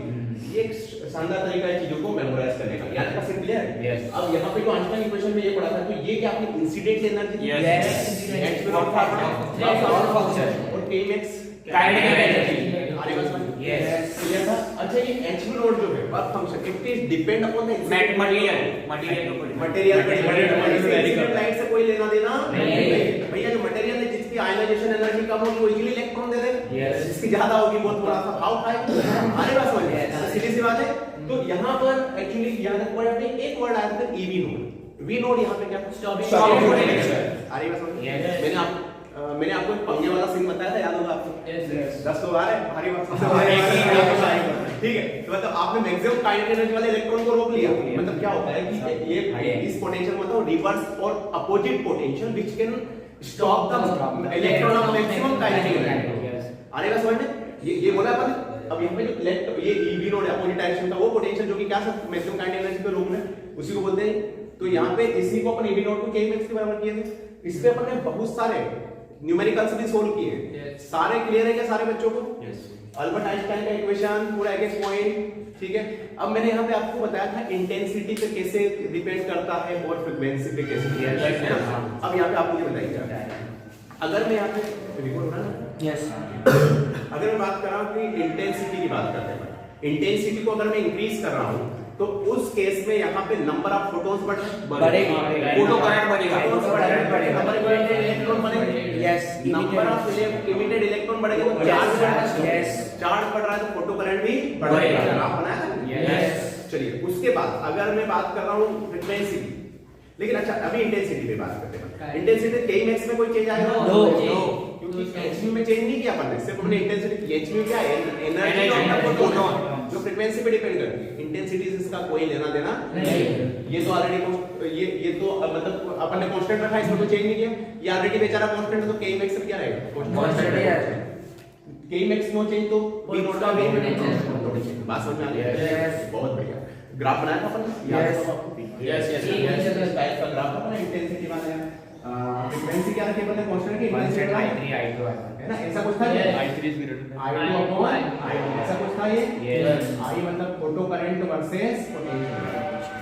ये एक शानदार तरीका है चीजों को मेमोराइज करने का। याद है क्लियर है। यस। अब यहाँ पे जो आइंस्टाइन इक्वेशन में ये पढ़ा था, तो ये क्या आपने incident energy, yes, h not function और kmax काइनेटिक एनर्जी। अरे बस यस, क्लियर था। अच्छा ये h नॉट जो है work function, it is depend upon the material light से कोई लेना देना नहीं। भैया जो मटेरियल है जिसकी आयनाइजेशन एनर्जी कम होगी वो इजीली इलेक्ट्रॉन दे देगा, जिसकी ज्यादा होगी वो थोड़ा सा भाव खाएगा। अरे बस समझ गए, सीधी सी बात है। तो यहाँ पर एक्चुअली याद रखो आपने एक वर्ड आया था ईवी नोड। वी नोड यहाँ पे क्या स्टॉपिंग पोटेंशियल। अरे बस समझ, मैंने आपको पंगे वाला सीन बताया था, याद होगा आपको। 10 लोग आ रहे हैं, भारी बात, ठीक है। तो मतलब आपने मैक्सिमम काइनेटिक एनर्जी वाले इलेक्ट्रॉन को रोक लिया, मतलब क्या होता है कि ये इस पोटेंशियल मतलब रिवर्स और opposite potential which can stop the electron of maximum kinetic energy. अरे बस समझ में, ये बोला अपन। अब यहाँ पे जो ये ईवी नोड है अपोजिट डायरेक्शन का, वो पोटेंशियल जो कि क्या सब मैक्सिमम काइनेटिक एनर्जी पे रोक रहे हैं, उसी को बोलते हैं। तो यहाँ पे इसी को अपन ईवी नोड को kmax के बराबर किए थे। इस पे अपन ने बहुत सारे न्यूमेरिकल्स भी सोल्व किए। सारे क्लियर है क्या सारे बच्चों को? अल्बर्ट आइंस्टाइन का इक्वेशन पूरा एक पॉइंट, ठीक है। अब मैंने यहाँ पे आपको बताया था इंटेंसिटी पे कैसे डिपेंड करता है और फ्रीक्वेंसी पे कैसे किया जाता है। अब यहाँ पे आप मुझे बताइए, अगर मैं यहाँ पे रिकॉर्ड हो रहा है, यस, अगर मैं बात कर रहा हूँ कि इंटेंसिटी की बात करते हैं, इंटेंसिटी को अगर मैं इंक्रीज कर रहा हूँ तो उस केस में यहाँ पे नंबर ऑफ फोटोन्स बढ़ेगी। फोटो करंट बढ़ेगा। इलेक्ट्रॉन बढ़ेगा। Yes. Number of emitted electron बढ़ेगा तो चार्ज बढ़ेगा। Yes. चार्ज बढ़ रहा है तो फोटो करंट भी बढ़ेगा। ग्राफ बनाया था? Yes. चलिए उसके बाद अगर मैं बात कर रहा हूँ फ्रीक्वेंसी की, लेकिन अच्छा अभी इंटेंसिटी पे बात करते हैं। इंटेंसिटी kmax मैक्स में कोई चेंज आएगा? No. क्योंकि hν में चेंज नहीं किया अपन ने, सिर्फ हमने इंटेंसिटी की। hν क्या है? एनर्जी ऑफ द फोटोन जो फ्रीक्वेंसी पे डिपेंड करती है। इंटेंसिटी से इसका कोई लेना देना नहीं। ये तो ऑलरेडी ये तो मतलब अपन ने कांस्टेंट रखा है, इसमें कोई चेंज नहीं किया। ये ऑलरेडी बेचारा कांस्टेंट है तो kmax में क्या रहेगा? Constant ही रहेगा। kmax नो चेंज तो v नॉट का v बात समझ में आ गई? Yes. बहुत बढ़िया। ग्राफ बनाया था अपन ने? याद है आपको? Yes, yes, इस टाइप का ग्राफ अपन ने इंटेंसिटी वाला फ्रीक्वेंसी क्या रखी अपन ने? कांस्टेंट की Constant I3 I2 है ना, ऐसा कुछ था ये? I3 is greater than I2 upon I1 ऐसा कुछ था ये? Yes. I मतलब photo current versus potential.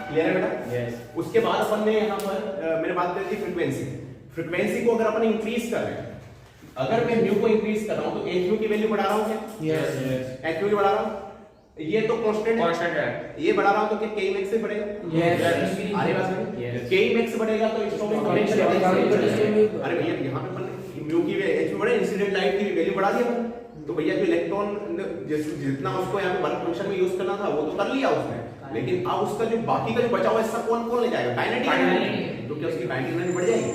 Clear है बेटा? Yes. उसके बाद अपन ने यहाँ पर मैंने बात करी थी फ्रीक्वेंसी। फ्रीक्वेंसी को अगर अपन इंक्रीज कर रहे हैं, अगर मैं म्यू को इंक्रीज कर रहा हूँ तो hν की वैल्यू बढ़ा रहा हूँ क्या? Yes. hν की बढ़ा रहा हूँ, ये तो कांस्टेंट है। Constant है। ये बढ़ा रहा हूँ तो क्या kmax से बढ़ेगा? Yes. आगे बात करें। Yes. kmax बढ़ेगा तो स्टॉपिंग पोटेंशियल अरे भैया यहाँ पे अपन म्यू की वैल्यू बढ़े, इंसिडेंट लाइट की वैल्यू बढ़ा दी अपन। तो भैया जो इलेक्ट्रॉन जितना उसको यहाँ पे वर्क फंक्शन में यूज करना था वो तो कर लिया उसने, लेकिन अब उसका जो बाकी का जो बचा हुआ हिस्सा कौन ले जाएगा? Kinetic energy. तो क्या उसकी काइनेटिक एनर्जी बढ़ जाएगी?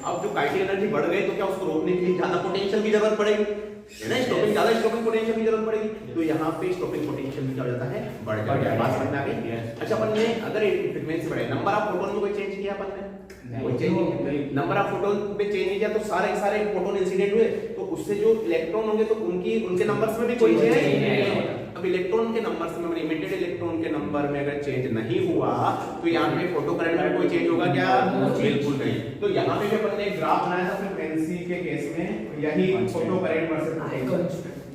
अब जो काइनेटिक एनर्जी बढ़ गई तो क्या उसको रोकने के लिए ज्यादा पोटेंशियल की जरूरत पड़ेगी, है ना? ज्यादा स्टॉपिंग पोटेंशियल की जरूरत पड़ेगी, तो यहाँ पे स्टॉपिंग पोटेंशियल भी क्या हो जाता है? बढ़ जाता है। बात समझ में आ गई? अच्छा अपन ने अगर फ्रीक्वेंसी बढ़े, नंबर ऑफ फोटोन में कोई चेंज किया अपन ने? कोई चेंज नहीं। नंबर ऑफ फोटोन में चेंज नहीं किया तो सारे फोटोन इंसिडेंट हुए, तो उससे जो इलेक्ट्रॉन होंगे तो उनके नंबर्स में भी कोई चेंज नहीं। अब इलेक्ट्रॉन के नंबर्स में, इमिटेड इलेक्ट्रॉन के नंबर में अगर चेंज नहीं हुआ तो यहाँ पे फोटो करंट में कोई चेंज होगा क्या? बिल्कुल नहीं। तो यहाँ पे भी अपन ने एक ग्राफ बनाया था फ्रीक्वेंसी के केस में, यही फोटो करंट वर्सेस पोटेंशियल।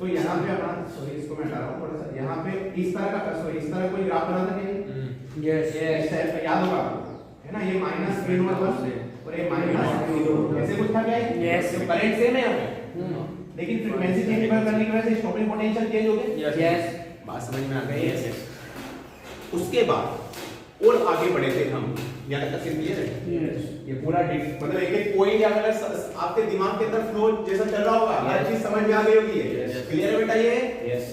तो यहाँ पे अपन सॉरी इसको मैं हटा रहा हूँ थोड़ा सा, यहाँ पे इस तरह का इस तरह कोई ग्राफ बना था क्या? Yes. इस टाइप का याद होगा आपको, है ना? ये माइनस v नॉट और ये माइनस v2 ऐसे कुछ था क्या? Yes. करंट सेम है यहाँ पे, लेकिन फ्रीक्वेंसी चेंज करने की वजह से स्टॉपिंग पोटेंशियल चेंज हो गया। Yes. बात समझ में आ गई? उसके बाद और आगे बढ़े थे हम, यहाँ तक क्लियर है? ये पूरा मतलब एक एक पॉइंट अगर आपके दिमाग के अंदर फ्लो जैसा चल रहा होगा, हर चीज समझ में आ गई होगी। क्लियर है बेटा ये?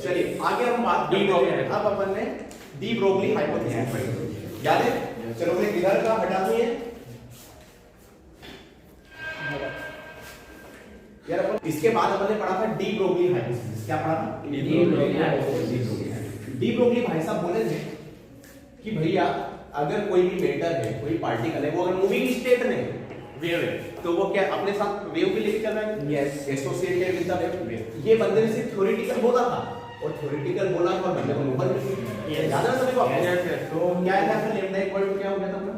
चलिए आगे हम बात करते हैं। अब अपन ने डी ब्रोगली हाइपोथेसिस पढ़ी, याद है? चलो मैं इधर का हटा दूं ये यार। अपन इसके बाद अपन ने पढ़ा था डी ब्रोगली हाइपोथेसिस। क्या पढ़ा था? डी ब्रोगली भाई साहब बोले थे कि भैया अगर कोई भी मैटर है, कोई पार्टिकल है, वो अगर मूविंग स्टेट में वेव है तो वो क्या अपने साथ वेव भी लेके चल रहा है? Yes. Associated with the wave. ये बंदे ने सिर्फ थ्योरेटिकल बोला था और थ्योरेटिकल बोला था और बंदे को नोबल मिल गई। याद है सभी को? तो क्या है फिर लेमडा इक्वल टू क्या हो गया था अपना?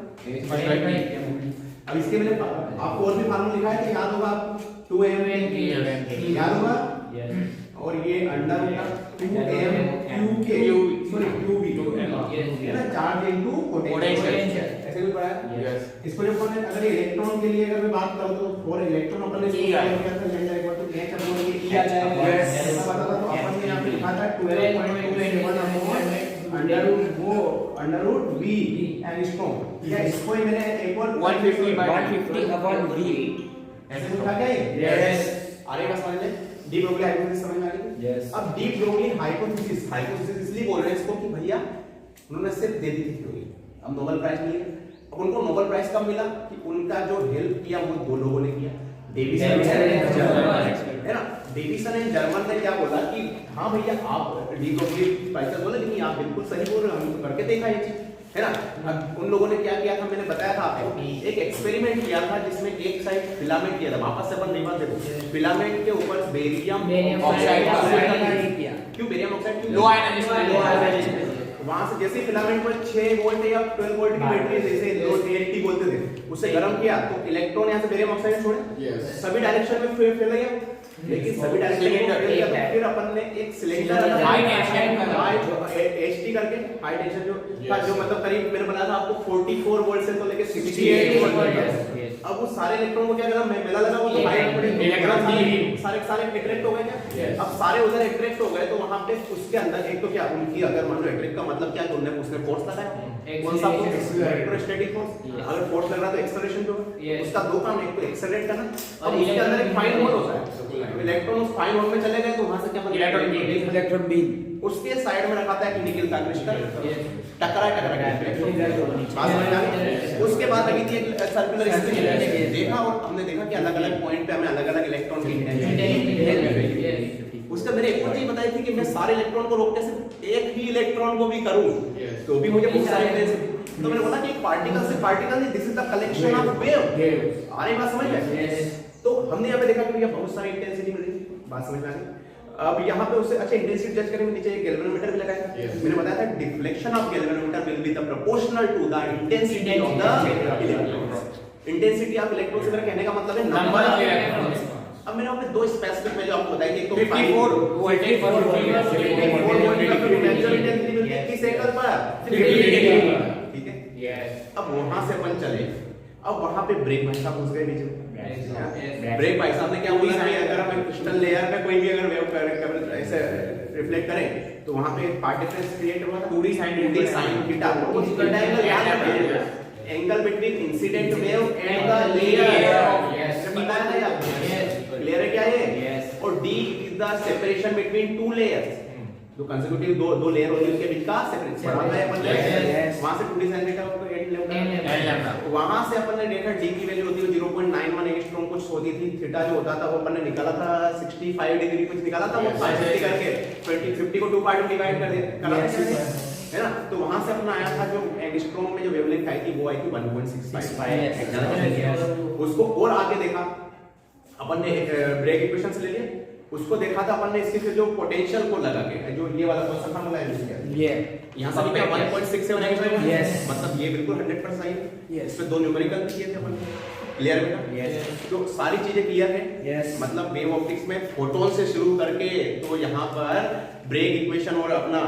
अब इसके मैंने आपको और भी फार्मूला लिखा है कि याद होगा आपको 2m याद होगा? और ये under root 2m q sorry qv है ना, चार्ज इनटू पोटेंशियल ऐसे भी पढ़ा है। इसको जब अपन अगर इलेक्ट्रॉन के लिए अगर मैं बात करूं तो फॉर इलेक्ट्रॉन अपन ने क्या था? Lambda equal to h upon e आ जाएगा। ऐसा पता था तो अपन ने यहां पे लिखा था 12.27 upon under root v angstrom. क्या इसको ही मैंने एक और 150 अपॉन v ऐसे लिखा क्या है? यस। आगे का समझ ले, डी ब्रोगली हाइपोथेसिस समझ में आ गई? Yes. अब डी ब्रोगली हाइपोथेसिस इसलिए बोल रहे हैं इसको कि भैया उन्होंने सिर्फ दे दी थी थ्योरी, अब नोबेल प्राइज मिल गया। अब उनको नोबेल प्राइज कब मिला? कि उनका जो हेल्प किया वो दो लोगों ने किया, डेविसन है ना। डेविसन एंड जर्मन ने क्या बोला कि हाँ भैया आप डी ब्रोगली प्राइज बोले, लेकिन आप बिल्कुल सही बोल रहे हो, हम तो करके देखा ये चीज, है ना। अब उन लोगों ने क्या किया था, मैंने बताया था आपको, एक एक्सपेरिमेंट किया था जिसमें एक साइड फिलामेंट किया था। वापस से अपन रिवर्स देखो, फिलामेंट के ऊपर बेरियम ऑक्साइड किया। क्यों बेरियम ऑक्साइड? लो आयनाइजेशन। वहां से जैसे फिलामेंट पर 6 वोल्ट या 12 वोल्ट की बैटरी जैसे लो ALT बोलते थे, उससे गर्म किया तो इलेक्ट्रॉन यहां से बेरियम ऑक्साइड छोड़े, सभी डायरेक्शन में फैल गया। लेकिन सभी डायरेक्शन में फैल गया तो फिर अपन ने एक सिलेंडर हाई टेंशन HT करके हाई टेंशन जो मतलब करीब मैंने बताया था आपको 44 वोल्ट से तो लेके 68 वोल्ट अब वो सारे इलेक्ट्रॉन को क्या करा, मैं मेला लगा वो तो इलेक्ट्रॉन सारे सारे अट्रैक्ट हो गए क्या? अब सारे उधर अट्रैक्ट हो गए तो वहां पे उसके अंदर एक तो क्या उनकी, अगर मान लो अट्रैक्ट का मतलब क्या, तो उसने फोर्स लगाया, कौन सा फोर्स? Electrostatic force. अगर फोर्स लग रहा है तो एक्सेलरेशन भी होगा। उसका दो काम, एक तो एक्सेलरेट करना और उसके अंदर एक फाइन होल होता है। इलेक्ट्रॉन उस फाइन होल में चले गए तो वहां से क्या बन गया? Electron beam. उसके साइड में रखा था एक निकल का क्रिस्टल, टकरा उसके बाद लगी थी एक सर्कुलर स्प्रिंग। देखा और हमने देखा कि अलग अलग पॉइंट पे हमें अलग अलग इलेक्ट्रॉन की उसका मैंने एक और चीज बताई थी कि मैं सारे इलेक्ट्रॉन को रोक के सिर्फ एक ही इलेक्ट्रॉन को भी करूं तो भी मुझे बहुत सारे इंटेंसिटी। तो मैंने बोला कि पार्टिकल से particle, this is the collection of wave. आ रही बात समझ में? तो हमने यहाँ पे देखा कि भैया बहुत सारी इंटेंसिटी मिल रही है, बात समझ में आ गई। अब यहाँ पे उससे अच्छा इंटेंसिटी जज करेंगे, नीचे एक गैल्वेनोमीटर भी लगाया था। मैंने बताया था deflection of galvanometer will be the proportional to the intensity of the electron. Intensity of electron से मेरा कहने का मतलब है नंबर ऑफ इलेक्ट्रॉन्स। अब मैंने आपको दो स्पेसिफिक में जो आपको बताई थी, एक तो 54 वोल्ट का नेचुरल इंटेंसिटी मिलती है किस एंगल पर? 50 डिग्री पर, ठीक है? यस। अब वहां से अपन चले, अब वहां पे ब्रेक भाई साहब घुस गए नीचे। ब्रेक भाई साहब ने क्या बोला कि अगर हम क्रिस्टल लेयर पे कोई भी अगर वेव ऐसे रिफ्लेक्ट करें तो वहां पे पार्टिकल्स क्रिएट हुआ था 2D sin थीटा। वो एंगल याद रखिए, angle between incident wave and the layer. Yes, बताया ना यार? क्लियर है क्या ये? और D is the separation between two layers, जो कंसेक्यूटिव दो लेयर होती है उसके बीच का सेपरेशन बढ़ाता है अपन ने। वहां से 2D sin थीटा को 8 लैम्डा, वहां से अपन ने देखा D की वैल्यू होती है 0.91 एंगस्ट्रॉम कुछ होती थी। थीटा जो होता था वो अपन ने निकाला था 65 डिग्री कुछ निकाला था, वो 550 करके 50 को 2 पार्ट में डिवाइड कर दिया, है ना? तो वहां से अपना आया था जो एंगस्ट्रॉम में जो वेवलेंथ आई थी वो आई थी 1.65। उसको और आगे देखा अपन ने, ब्रेग इक्वेशन से ले लिया, उसको देखा था अपन ने इसके फिर जो पोटेंशियल को लगा के जो ये वाला क्वेश्चन फॉर्मूला है इसका, ये यहां से भी 1.67 एंगस्ट्रॉम, यस, मतलब ये बिल्कुल 100% सही है। इसमें दो न्यूमेरिकल भी किए थे अपन। क्लियर बेटा? यस। तो सारी चीजें क्लियर है। यस। मतलब वेव ऑप्टिक्स में फोटोन से शुरू करके तो यहाँ पर ब्रेग इक्वेशन और अपना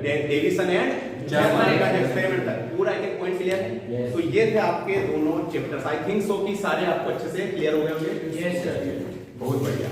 डेविसन एंड जर्मनी का एक्सपेरिमेंट तक पूरा एक पॉइंट क्लियर है। तो ये थे आपके दोनों चैप्टर्स। आई थिंक सो कि सारे आपको अच्छे से क्लियर हो गए होंगे। यस सर, बहुत बढ़िया।